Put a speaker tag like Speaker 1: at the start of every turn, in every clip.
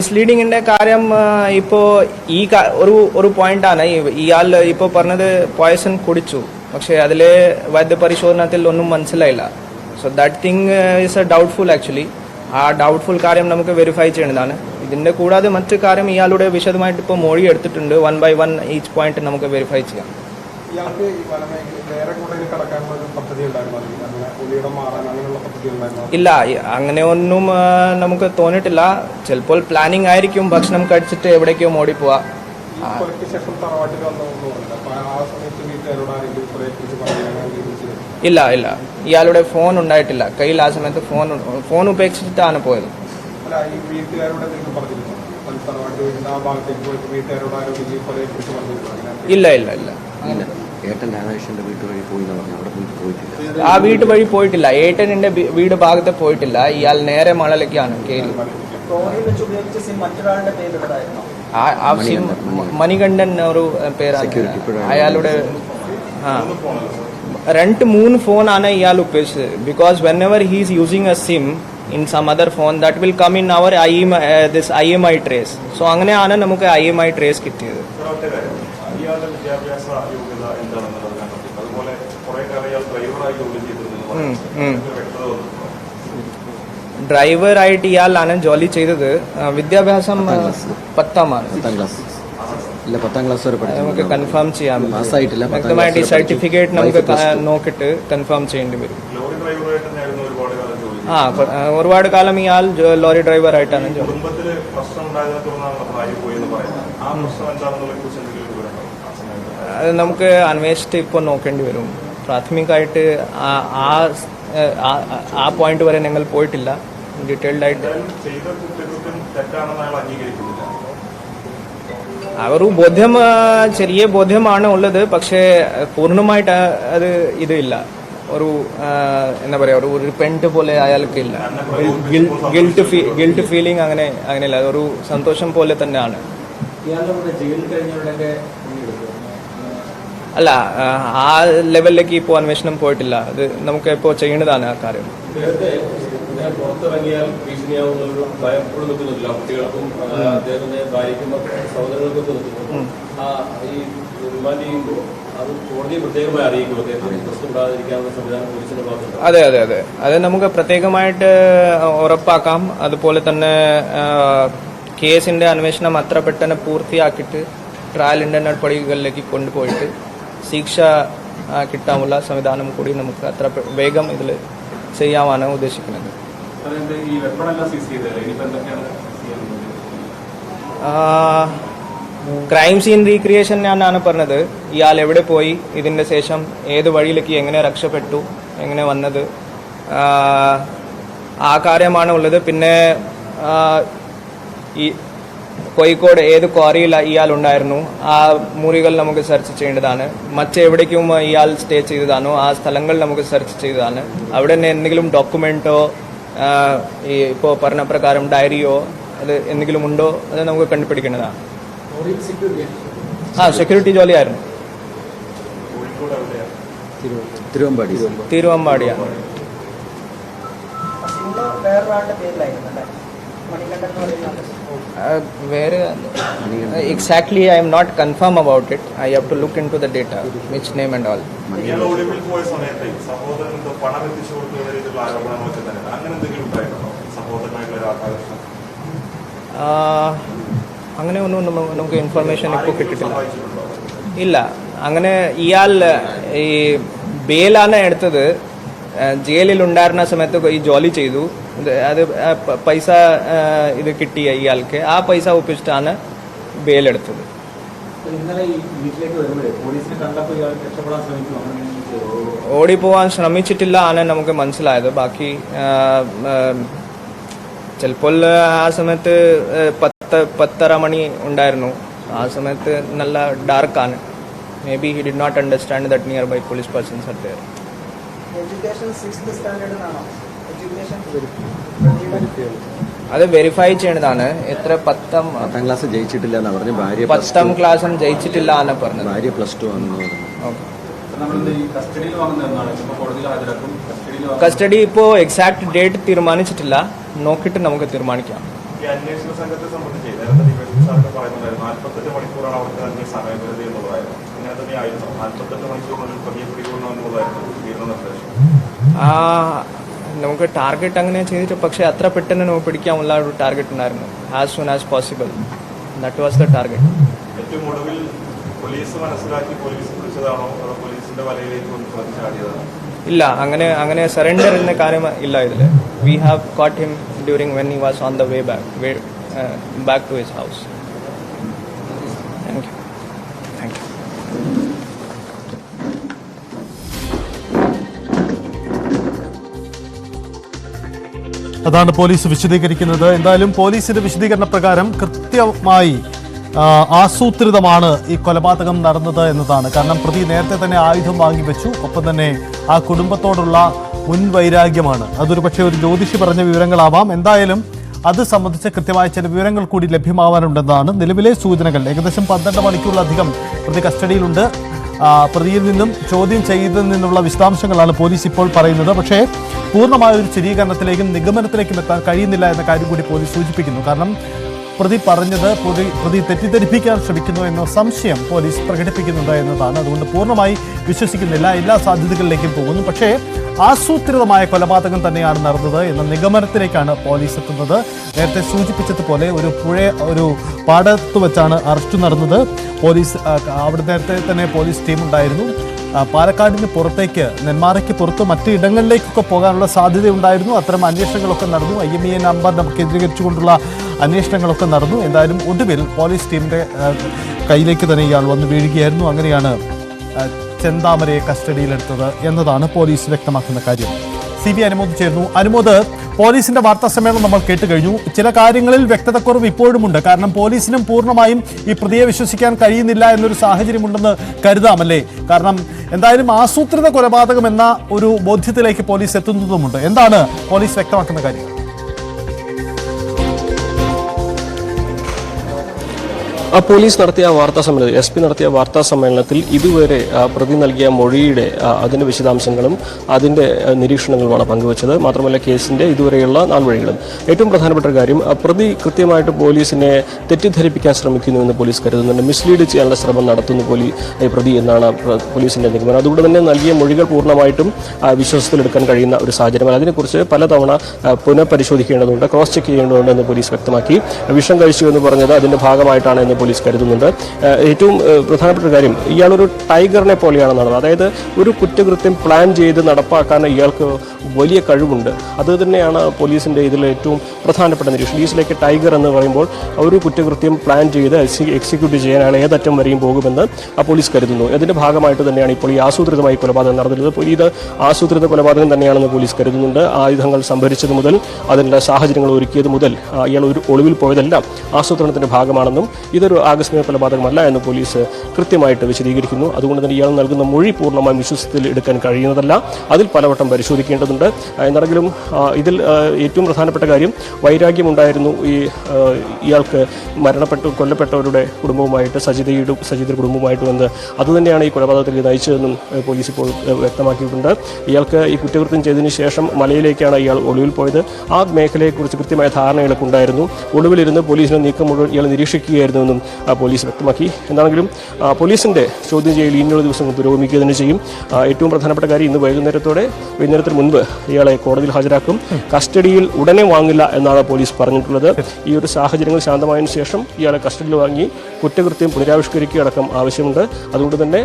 Speaker 1: മിസ്ലീഡിങ്ങിന്റെ കാര്യം ഇപ്പോൾ ഒരു പോയിന്റാണ് ഇയാൾ ഇപ്പോൾ പറഞ്ഞത് പോയ്സൺ കുടിച്ചു, പക്ഷേ അതിലെ വൈദ്യപരിശോധനത്തിൽ ഒന്നും മനസ്സിലായില്ല. So that thing is A doubtful actually. ആ ഡൗട്ട്ഫുൾ കാര്യം നമുക്ക് വെരിഫൈ ചെയ്യേണ്ടതാണ്. ഇതിന്റെ കൂടാതെ മറ്റു കാര്യം ഇയാളുടെ വിശദമായിട്ട് ഇപ്പോൾ മൊഴി എടുത്തിട്ടുണ്ട്. 1 by 1 ഈച്ച് പോയിന്റ് നമുക്ക് വെരിഫൈ ചെയ്യാം. ഇല്ല, അങ്ങനെ ഒന്നും നമുക്ക് തോന്നിയിട്ടില്ല. ചിലപ്പോൾ പ്ലാനിങ് ആയിരിക്കും, ഭക്ഷണം കഴിച്ചിട്ട് എവിടേക്കോ ഓടിപ്പോവാ. ഇല്ല ഇല്ല, ഇയാളുടെ ഫോൺ ഉണ്ടായിട്ടില്ല കയ്യിൽ. ആ സമയത്ത് ഫോൺ ഉപേക്ഷിച്ചിട്ടാണ് പോയത്. ഇല്ല ഇല്ല ഇല്ല, ആ വീട്ട് വഴി പോയിട്ടില്ല. ഏട്ടനിന്റെ വീട് ഭാഗത്ത് പോയിട്ടില്ല. ഇയാൾ നേരെ മണലേക്കാണ് കയറി. ആ സിം മണികണ്ഠൻ ഒരു പേരാണ് അയാളുടെ. രണ്ട് മൂന്ന് ഫോണാണ് ഇയാൾ ഉപയോഗിച്ചത്. Because when ever he is using A SIM in some other phone that will come in our this IMI trace. So അങ്ങനെയാണ് നമുക്ക് IMI trace കിട്ടിയത്. ഡ്രൈവർ ആയിട്ട് ഇയാളാണ് ജോലി ചെയ്തത്. വിദ്യാഭ്യാസം 10ാം ക്ലാസ് നമുക്ക് കൺഫേം ചെയ്യാം. വ്യക്തമായിട്ട് ഈ സർട്ടിഫിക്കറ്റ് നമുക്ക് നോക്കിയിട്ട് കൺഫേം ചെയ്യേണ്ടി വരും. ഒരുപാട് കാലം ഇയാൾ ലോറി ഡ്രൈവർ ആയിട്ടാണ് ജോലി. അത് നമുക്ക് അന്വേഷിച്ചിട്ട് ഇപ്പോൾ നോക്കേണ്ടി വരും. പ്രാഥമികമായിട്ട് ആ പോയിന്റ് വരെ ഞങ്ങൾ പോയിട്ടില്ല. ഡീറ്റെയിൽഡ് ആയിട്ട് ഒരു ബോധ്യം, ചെറിയ ബോധ്യമാണ് ഉള്ളത്. പക്ഷേ പൂർണ്ണമായിട്ട് അത് ഇതില്ല. ഒരു എന്താ പറയാ, ഒരു റിപ്പൻറ്റ് പോലെ അയാൾക്കില്ല. ഗിൽട്ട് ഫീലിംഗ് അങ്ങനെയല്ല. ഒരു സന്തോഷം പോലെ തന്നെയാണ്. അല്ല, ആ ലെവലിലേക്ക് ഇപ്പോൾ അന്വേഷണം പോയിട്ടില്ല. അത് നമുക്ക് ഇപ്പോൾ ചെയ്യേണ്ടതാണ് ആ കാര്യം. അതെ അതെ അതെ, അത് നമുക്ക് പ്രത്യേകമായിട്ട് ഉറപ്പാക്കാം. അതുപോലെ തന്നെ കേസിന്റെ അന്വേഷണം അത്ര പെട്ടെന്ന് പൂർത്തിയാക്കിയിട്ട് ട്രയലിന്റെ നടപടികളിലേക്ക് കൊണ്ടുപോയിട്ട് ശിക്ഷ കിട്ടാനുള്ള സംവിധാനം കൂടി നമുക്ക് അത്ര വേഗം ഇതിൽ ചെയ്യാനാണ് ഉദ്ദേശിക്കുന്നത്. ക്രൈം സീൻ റീക്രിയേഷൻ ഞാനാണ് പറഞ്ഞത്. ഇയാൾ എവിടെ പോയി, ഇതിന്റെ ശേഷം ഏത് വഴിയിലേക്ക് എങ്ങനെ രക്ഷപ്പെട്ടു, എങ്ങനെ വന്നത്, ആ കാര്യമാണ് ഉള്ളത്. പിന്നെ ഈ കോഴിക്കോട് ഏത് ക്വാറിയിൽ ഇയാൾ ഉണ്ടായിരുന്നു, ആ മുറികൾ നമുക്ക് സെർച്ച് ചെയ്യേണ്ടതാണ്. മറ്റെവിടേക്കും ഇയാൾ സ്റ്റേ ചെയ്തതാണോ ആ സ്ഥലങ്ങൾ നമുക്ക് സെർച്ച് ചെയ്തതാണ്. അവിടെ എന്തെങ്കിലും ഡോക്യുമെന്റോ ഇപ്പോൾ പറഞ്ഞ പ്രകാരം ഡയറിയോ അത് എന്തെങ്കിലും ഉണ്ടോ അത് നമുക്ക് കണ്ടുപിടിക്കേണ്ടതാണ്. സെക്യൂരിറ്റി ജോലിയായിരുന്നു. തിരുവമ്പാടിയാണ്. വേറെ exactly I am not confirm about it. I have to look into the data, which name and all. അങ്ങനെ ഒന്നും നമുക്ക് ഇൻഫർമേഷൻ ഇപ്പോൾ കിട്ടിയിട്ടില്ല. ഇല്ല, അങ്ങനെ ഇയാൾ ഈ ബെയിലാണ് എടുത്തത്. ജയിലിൽ ഉണ്ടായിരുന്ന സമയത്ത് ഈ ജോലി ചെയ്തു. അത് പൈസ ഇത് കിട്ടിയ ഇയാൾക്ക് ആ പൈസ ഒപ്പിച്ചിട്ടാണ് ബെയിലെടുത്തത്. ഓടിപ്പോവാൻ ശ്രമിച്ചിട്ടില്ല ആണ് നമുക്ക് മനസ്സിലായത്. ബാക്കി ചിലപ്പോൾ ആ സമയത്ത് 10:30 മണി ഉണ്ടായിരുന്നു. ആ സമയത്ത് നല്ല ഡാർക്കാണ്. Maybe he did not understand that nearby police persons are there. അത് വെരിഫൈ ചെയ്യേണ്ടതാണ്. എത്ര 10ാം ക്ലാസ് ജയിച്ചിട്ടില്ല എന്ന് പറഞ്ഞു. 10ാം ക്ലാസ്സും ജയിച്ചിട്ടില്ല എന്ന് പറഞ്ഞു. ഭാര്യ +2 ആണെന്ന്. കസ്റ്റഡി ഇപ്പോൾ എക്സാക്ട് ഡേറ്റ് തീരുമാനിച്ചിട്ടില്ല. നോക്കിയിട്ട് നമുക്ക് തീരുമാനിക്കാം.
Speaker 2: ഈ അന്വേഷണ സംഘത്തെ സംബന്ധിച്ച് നേരത്തെ ഡിവൈഎസ്പി സാറിന് പറയുന്നുണ്ടായിരുന്നു 48 മണിക്കൂറാണ് അവർക്ക് നൽകിയ സമയപരിധി എന്നുള്ളതായിരുന്നു. അങ്ങനെ തന്നെയായിരുന്നു 48 മണിക്കൂറിനുള്ളിൽ പ്രതിയെ പിടികൂടണമെന്നുള്ളതായിരുന്നു തീരുന്ന നിർദ്ദേശം.
Speaker 1: നമുക്ക് ടാർഗറ്റ് അങ്ങനെ ചെയ്തിട്ട് പക്ഷേ അത്ര പെട്ടെന്ന് നമുക്ക് പിടിക്കാനുള്ള ഒരു ടാർഗറ്റ് ഉണ്ടായിരുന്നു. As soon as possible, that was the target.
Speaker 2: ഏറ്റവും ഒടുവിൽ പോലീസ് മനസ്സിലാക്കി പോലീസ് പിടിച്ചതാണോ അതോ പോലീസിന്റെ വലയിലേക്ക് ഒന്ന് പ്രതി ചാടിയതാണോ?
Speaker 1: ഇല്ല, അങ്ങനെ സറണ്ടർ എന്ന കാര്യം ഇല്ല ഇതിൽ. We have caught him during when he was on the way back to his house. Thank you.
Speaker 3: അതാണ് പോലീസ് വിശദീകരിക്കുന്നത്. എന്തായാലും പോലീസിന്റെ വിശദീകരണ പ്രകാരം കൃത്യമായി ആസൂത്രിതമാണ് ഈ കൊലപാതകം നടന്നത് എന്നതാണ്. കാരണം പ്രതി നേരത്തെ തന്നെ ആയുധം വാങ്ങിവെച്ചു. ഒപ്പം തന്നെ ആ കുടുംബത്തോടുള്ള മുൻവൈരാഗ്യമാണ്. അതൊരു പക്ഷേ ഒരു ജ്യോതിഷി പറഞ്ഞ വിവരങ്ങളാവാം. എന്തായാലും അത് സംബന്ധിച്ച് കൃത്യമായ ചില വിവരങ്ങൾ കൂടി ലഭ്യമാവാനുണ്ടെന്നാണ് നിലവിലെ സൂചനകൾ. ഏകദേശം 12 മണിക്കൂറിലധികം പ്രതി കസ്റ്റഡിയിലുണ്ട്. പ്രതിയിൽ നിന്നും ചോദ്യം ചെയ്തതിൽ നിന്നുള്ള വിശദാംശങ്ങളാണ് പോലീസ് ഇപ്പോൾ പറയുന്നത്. പക്ഷേ പൂർണ്ണമായ ഒരു സ്ഥിരീകരണത്തിലേക്കും നിഗമനത്തിലേക്കും എത്താൻ കഴിയുന്നില്ല എന്ന കാര്യം കൂടി പോലീസ് സൂചിപ്പിക്കുന്നു. കാരണം പ്രതി പറഞ്ഞത് പ്രതി തെറ്റിദ്ധരിപ്പിക്കാൻ ശ്രമിക്കുന്നു എന്ന സംശയം പോലീസ് പ്രകടിപ്പിക്കുന്നുണ്ട് എന്നതാണ്. അതുകൊണ്ട് പൂർണ്ണമായി വിശ്വസിക്കുന്നില്ല, എല്ലാ സാധ്യതകളിലേക്കും പോകുന്നു. പക്ഷേ ആസൂത്രിതമായ കൊലപാതകം തന്നെയാണ് നടന്നത് എന്ന നിഗമനത്തിലേക്കാണ് പോലീസ് എത്തുന്നത്. നേരത്തെ സൂചിപ്പിച്ചതുപോലെ ഒരു പാടത്ത് വെച്ചാണ് അറസ്റ്റ് നടന്നത്. പോലീസ് അവിടെ നേരത്തെ തന്നെ പോലീസ് ടീം ഉണ്ടായിരുന്നു. പാലക്കാടിന് പുറത്തേക്ക്, നെന്മാറയ്ക്ക് പുറത്ത് മറ്റ് ഇടങ്ങളിലേക്കൊക്കെ പോകാനുള്ള സാധ്യതയുണ്ടായിരുന്നു. അത്തരം അന്വേഷണങ്ങളൊക്കെ നടന്നു. IMEI നമ്പർ കേന്ദ്രീകരിച്ചുകൊണ്ടുള്ള അന്വേഷണങ്ങളൊക്കെ നടന്നു. എന്തായാലും ഒടുവിൽ പോലീസ് ടീമിന്റെ കയ്യിലേക്ക് തന്നെ ഇയാൾ വന്ന് വീഴുകയായിരുന്നു. അങ്ങനെയാണ് ചെന്താമരയെ കസ്റ്റഡിയിലെടുത്തത് എന്നതാണ് പോലീസ് വ്യക്തമാക്കുന്ന കാര്യം. CBI അനുമോദ് ചേർന്നു. അനുമോദ്, പോലീസിന്റെ വാർത്താ സമ്മേളനം നമ്മൾ കേട്ട് കഴിഞ്ഞു. ചില കാര്യങ്ങളിൽ വ്യക്തതക്കുറവ് ഇപ്പോഴുമുണ്ട്. കാരണം പോലീസിനും പൂർണ്ണമായും ഈ പ്രതിയെ വിശ്വസിക്കാൻ കഴിയുന്നില്ല എന്നൊരു സാഹചര്യമുണ്ടെന്ന് കരുതാമല്ലേ? കാരണം എന്തായാലും ആസൂത്രിത കൊലപാതകം എന്ന ഒരു ബോധ്യത്തിലേക്ക് പോലീസ് എത്തുന്നതുമുണ്ട്. എന്താണ് പോലീസ് വ്യക്തമാക്കുന്ന കാര്യം?
Speaker 4: പോലീസ് നടത്തിയ വാർത്താ സമ്മേളനത്തിൽ SP നടത്തിയ വാർത്താ സമ്മേളനത്തിൽ ഇതുവരെ പ്രതി നൽകിയ മൊഴിയുടെ അതിന്റെ വിശദാംശങ്ങളും അതിന്റെ നിരീക്ഷണങ്ങളുമാണ് പങ്കുവച്ചത്. മാത്രമല്ല കേസിന്റെ ഇതുവരെയുള്ള നാൾവഴികളും. ഏറ്റവും പ്രധാനപ്പെട്ട കാര്യം, പ്രതി കൃത്യമായിട്ട് പോലീസിനെ തെറ്റിദ്ധരിപ്പിക്കാൻ ശ്രമിക്കുന്നുവെന്ന് പോലീസ് കരുതുന്നുണ്ട്. മിസ്ലീഡ് ചെയ്യാനുള്ള ശ്രമം നടത്തുന്നു പ്രതി എന്നാണ് പോലീസിന്റെ നിഗമനം. അതുകൊണ്ട് തന്നെ നൽകിയ മൊഴികൾ പൂർണ്ണമായിട്ടും വിശ്വാസത്തിലെടുക്കാൻ കഴിയുന്ന ഒരു സാഹചര്യം. അതിനെക്കുറിച്ച് പലതവണ പുനഃപരിശോധിക്കേണ്ടതുണ്ട്, ക്രോസ് ചെക്ക് ചെയ്യേണ്ടതുണ്ട് എന്ന് പോലീസ് വ്യക്തമാക്കി. വിഷം കഴിച്ചു എന്ന് പറഞ്ഞത് അതിന്റെ ഭാഗമായിട്ടാണ് എന്ന് പോലീസ് കരുതുന്നുണ്ട്. ഏറ്റവും പ്രധാനപ്പെട്ട കാര്യം, ഇയാളൊരു ടൈഗറിനെ പോലെയാണ് നടന്നത്. അതായത് ഒരു കുറ്റകൃത്യം പ്ലാൻ ചെയ്ത് നടപ്പാക്കാൻ ഇയാൾക്ക് വലിയ കഴിവുണ്ട്. അത് തന്നെയാണ് പോലീസിന്റെ ഇതിൽ ഏറ്റവും പ്രധാനപ്പെട്ട നിരീക്ഷണം. ഈസിലേക്ക് ടൈഗർ എന്ന് പറയുമ്പോൾ ഒരു കുറ്റകൃത്യം പ്ലാൻ ചെയ്ത് എക്സിക്യൂട്ട് ചെയ്യാൻ അയാൾ ഏതറ്റം വരെയും പോകുമെന്ന് പോലീസ് കരുതുന്നു. അതിന്റെ ഭാഗമായിട്ട് തന്നെയാണ് ഇപ്പോൾ ഈ ആസൂത്രിതമായി കൊലപാതകം നടന്നിട്ടുള്ളത്. ഇത് ആസൂത്രിത കൊലപാതകം തന്നെയാണെന്ന് പോലീസ് കരുതുന്നുണ്ട്. ആയുധങ്ങൾ സംഭരിച്ചത് മുതൽ അതിനുള്ള സാഹചര്യങ്ങൾ ഒരുക്കിയത് മുതൽ ഇയാൾ ഒരു ഒളിവിൽ പോയതെല്ലാം ആസൂത്രണത്തിന്റെ ഭാഗമാണെന്നും ഇതൊരു ആകസ്മിക കൊലപാതകമല്ല എന്ന് പോലീസ് കൃത്യമായിട്ട് വിശദീകരിക്കുന്നു. അതുകൊണ്ട് തന്നെ ഇയാൾ നൽകുന്ന മൊഴി പൂർണ്ണമായും വിശ്വസത്തിൽ എടുക്കാൻ കഴിയുന്നതല്ല. അതിൽ പലവട്ടം പരിശോധിക്കേണ്ടതുണ്ട്. എന്നാണെങ്കിലും ഇതിൽ ഏറ്റവും പ്രധാനപ്പെട്ട കാര്യം, വൈരാഗ്യമുണ്ടായിരുന്നു ഇയാൾക്ക് കൊല്ലപ്പെട്ടവരുടെ കുടുംബവുമായിട്ട്, സജിതയുടെ കുടുംബവുമായിട്ടും എന്ന്. അതുതന്നെയാണ് ഈ കൊലപാതകത്തിലേക്ക് നയിച്ചതെന്നും പോലീസ് ഇപ്പോൾ വ്യക്തമാക്കിയിട്ടുണ്ട്. ഇയാൾക്ക് ഈ കുറ്റകൃത്യം ചെയ്തതിന് ശേഷം മലയിലേക്കാണ് ഇയാൾ ഒളിവിൽ പോയത്. ആ മേഖലയെക്കുറിച്ച് കൃത്യമായ ധാരണകളൊക്കെ ഉണ്ടായിരുന്നു. ഒളിവിലിരുന്ന് പോലീസിന്റെ നീക്കം മുഴുവൻ ഇയാൾ നിരീക്ഷിക്കുകയായിരുന്നുവെന്നും പോലീസ് വ്യക്തമാക്കി. എന്താണെങ്കിലും പോലീസിന്റെ ചോദ്യം ചെയ്യൽ ഇനിയുള്ള ദിവസങ്ങൾ പുരോഗമിക്കുക തന്നെ ചെയ്യും. ഏറ്റവും പ്രധാനപ്പെട്ട കാര്യം, ഇന്ന് വൈകുന്നേരത്തിന് മുൻപ് ഇയാളെ കോടതിയിൽ ഹാജരാക്കും. കസ്റ്റഡിയിൽ ഉടനെ വാങ്ങില്ല എന്നാണ് പോലീസ് പറഞ്ഞിട്ടുള്ളത്. ഈ ഒരു സാഹചര്യങ്ങൾ ശാന്തമായതിനു ശേഷം ഇയാളെ കസ്റ്റഡിയിൽ വാങ്ങി കുറ്റകൃത്യം പുനരാവിഷ്കരിക്കുക അടക്കം ആവശ്യമുണ്ട്. അതുകൊണ്ട് തന്നെ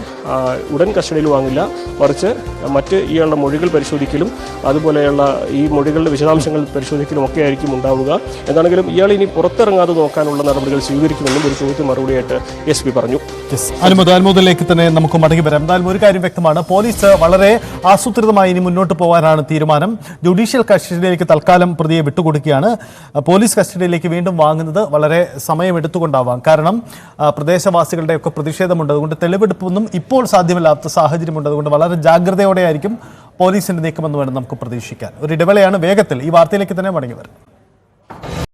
Speaker 4: ഉടൻ കസ്റ്റഡിയിൽ വാങ്ങില്ല, മറിച്ച് മറ്റ് ഇയാളുടെ മൊഴികൾ പരിശോധിക്കലും അതുപോലെയുള്ള ഈ മൊഴികളുടെ വിശദാംശങ്ങൾ പരിശോധിക്കലും ഒക്കെ ആയിരിക്കും ഉണ്ടാവുക. എന്താണെങ്കിലും ഇയാൾ ഇനി പുറത്തിറങ്ങാതെ നോക്കാനുള്ള നടപടികൾ സ്വീകരിക്കുമെന്നും ഒരു ചോദ്യം മറുപടിയായിട്ട് SP പറഞ്ഞു.
Speaker 3: അനുമോദിലേക്ക് തന്നെ നമുക്ക് മടങ്ങി വരാം. എന്തായാലും ഒരു കാര്യം വ്യക്തമാണ്, പോലീസ് വളരെ ആസൂത്രിതമായി ഇനി മുന്നോട്ട് പോകാനാണ് തീരുമാനം. ജുഡീഷ്യൽ കസ്റ്റഡിയിലേക്ക് തൽക്കാലം പ്രതിയെ വിട്ടുകൊടുക്കുകയാണ്. പോലീസ് കസ്റ്റഡിയിലേക്ക് വീണ്ടും വാങ്ങുന്നത് വളരെ സമയമെടുത്തുകൊണ്ടാവാം. കാരണം പ്രദേശവാസികളുടെ ഒക്കെ പ്രതിഷേധമുണ്ട്. അതുകൊണ്ട് തെളിവെടുപ്പൊന്നും ഇപ്പോൾ സാധ്യമല്ലാത്ത സാഹചര്യമുണ്ട്. അതുകൊണ്ട് വളരെ ജാഗ്രതയോടെയായിരിക്കും പോലീസിന്റെ നീക്കമെന്ന് വേണം നമുക്ക് പ്രതീക്ഷിക്കാൻ. ഒരു ഇടവേളയാണ്, വേഗത്തിൽ ഈ വാർത്തയിലേക്ക് തന്നെ മടങ്ങി വരാം.